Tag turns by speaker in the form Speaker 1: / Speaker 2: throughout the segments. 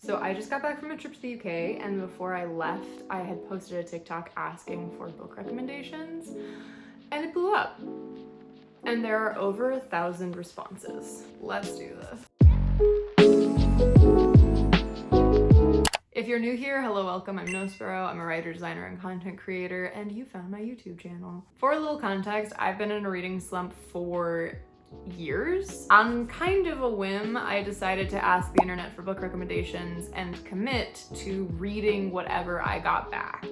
Speaker 1: So I just got back from a trip to the UK, and before I left, I had posted a TikTok asking for book recommendations, and it blew up. And there are over 1,000 responses. Let's do this. If you're new here, hello, welcome. I'm Nosparrow. I'm a writer, designer, and content creator, and you found my YouTube channel. For a little context, I've been in a reading slump for years. On kind of a whim, I decided to ask the internet for book recommendations and commit to reading whatever I got back.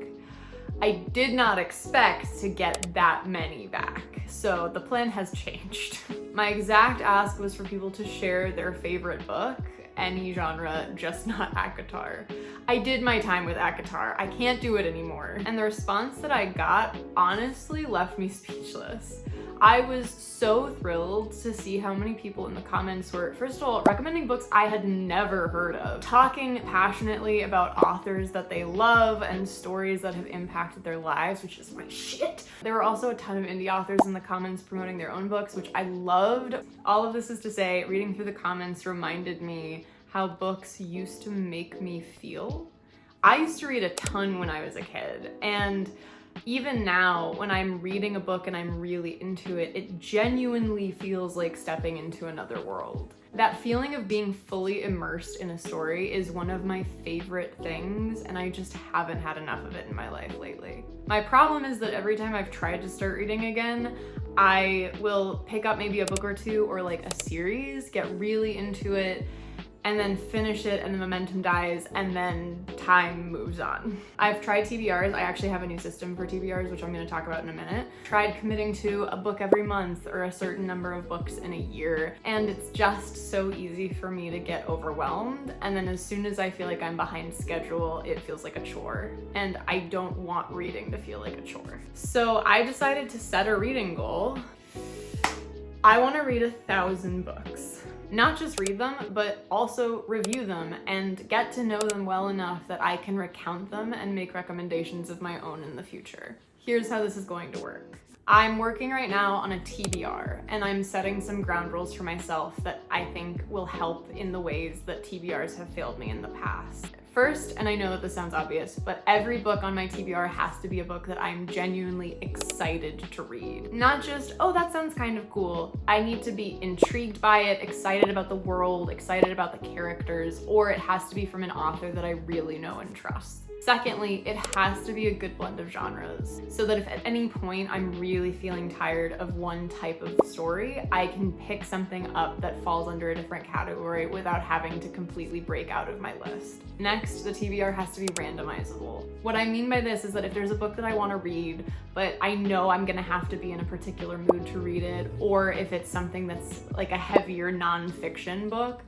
Speaker 1: I did not expect to get that many back, so the plan has changed. My exact ask was for people to share their favorite book, any genre, just not ACOTAR. I did my time with ACOTAR. I can't do it anymore. And the response that I got honestly left me speechless. I was so thrilled to see how many people in the comments were, first of all, recommending books I had never heard of, talking passionately about authors that they love and stories that have impacted their lives, which is my shit. There were also a ton of indie authors in the comments promoting their own books, which I loved. All of this is to say, reading through the comments reminded me how books used to make me feel. I used to read a ton when I was a kid, and even now, when I'm reading a book and I'm really into it, it genuinely feels like stepping into another world. That feeling of being fully immersed in a story is one of my favorite things, and I just haven't had enough of it in my life lately. My problem is that every time I've tried to start reading again, I will pick up maybe a book or two or like a series, get really into it, and then finish it and the momentum dies and then time moves on. I've tried TBRs. I actually have a new system for TBRs, which I'm gonna talk about in a minute. Tried committing to a book every month or a certain number of books in a year, and it's just so easy for me to get overwhelmed. And then as soon as I feel like I'm behind schedule, it feels like a chore. And I don't want reading to feel like a chore. So I decided to set a reading goal. I wanna read 1,000 books. Not just read them, but also review them and get to know them well enough that I can recount them and make recommendations of my own in the future. Here's how this is going to work. I'm working right now on a TBR, and I'm setting some ground rules for myself that I think will help in the ways that TBRs have failed me in the past. First, and I know that this sounds obvious, but every book on my TBR has to be a book that I'm genuinely excited to read. Not just, oh, that sounds kind of cool. I need to be intrigued by it, excited about the world, excited about the characters, or it has to be from an author that I really know and trust. Secondly, it has to be a good blend of genres, so that if at any point I'm really feeling tired of one type of story, I can pick something up that falls under a different category without having to completely break out of my list. Next, the TBR has to be randomizable. What I mean by this is that if there's a book that I want to read, but I know I'm gonna have to be in a particular mood to read it, or if it's something that's like a heavier nonfiction book,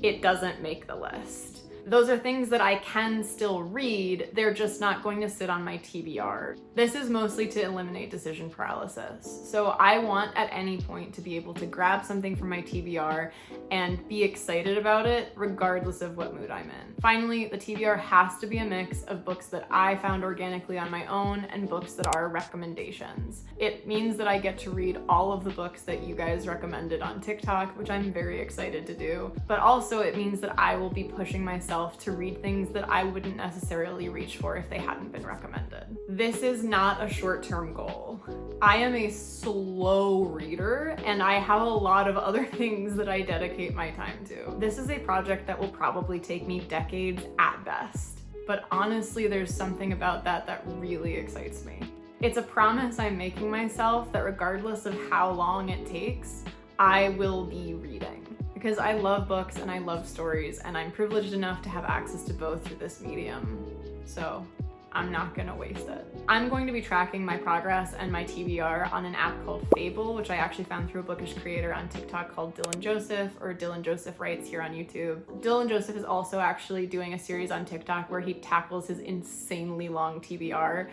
Speaker 1: it doesn't make the list. Those are things that I can still read, they're just not going to sit on my TBR. This is mostly to eliminate decision paralysis. So I want at any point to be able to grab something from my TBR and be excited about it regardless of what mood I'm in. Finally, the TBR has to be a mix of books that I found organically on my own and books that are recommendations. It means that I get to read all of the books that you guys recommended on TikTok, which I'm very excited to do, but also it means that I will be pushing myself to read things that I wouldn't necessarily reach for if they hadn't been recommended. This is not a short-term goal. I am a slow reader, and I have a lot of other things that I dedicate my time to. This is a project that will probably take me decades at best, but honestly, there's something about that that really excites me. It's a promise I'm making myself that regardless of how long it takes, I will be reading. Because I love books and I love stories, and I'm privileged enough to have access to both through this medium. So I'm not gonna waste it. I'm going to be tracking my progress and my TBR on an app called Fable, which I actually found through a bookish creator on TikTok called Dylan Joseph, or Dylan Joseph Writes here on YouTube. Dylan Joseph is also actually doing a series on TikTok where he tackles his insanely long TBR,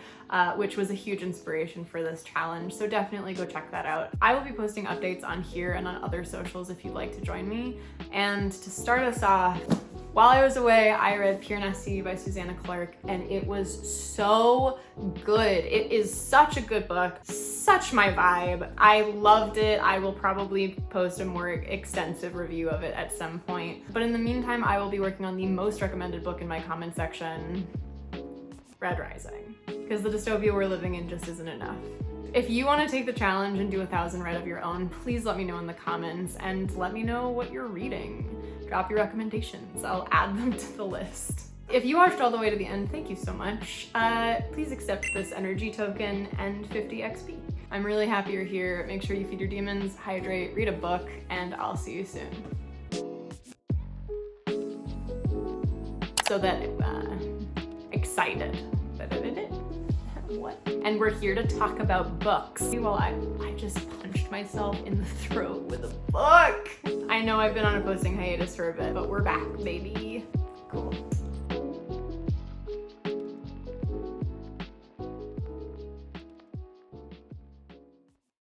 Speaker 1: which was a huge inspiration for this challenge, so definitely go check that out. I will be posting updates on here and on other socials if you'd like to join me. And to start us off, While I was away, I read Piranesi by Susanna Clarke, and it was so good. It is such a good book, such my vibe. I loved it. I will probably post a more extensive review of it at some point. But in the meantime, I will be working on the most recommended book in my comment section, Red Rising, because the dystopia we're living in just isn't enough. If you want to take the challenge and do 1,000 read of your own, please let me know in the comments and let me know what you're reading. Drop your recommendations. I'll add them to the list. If you watched all the way to the end, thank you so much. Please accept this energy token and 50 XP. I'm really happy you're here. Make sure you feed your demons, hydrate, read a book, and I'll see you soon. So that, excited. What? And we're here to talk about books. Well, I just punched myself in the throat with a book. I know I've been on a posting hiatus for a bit, but we're back, baby.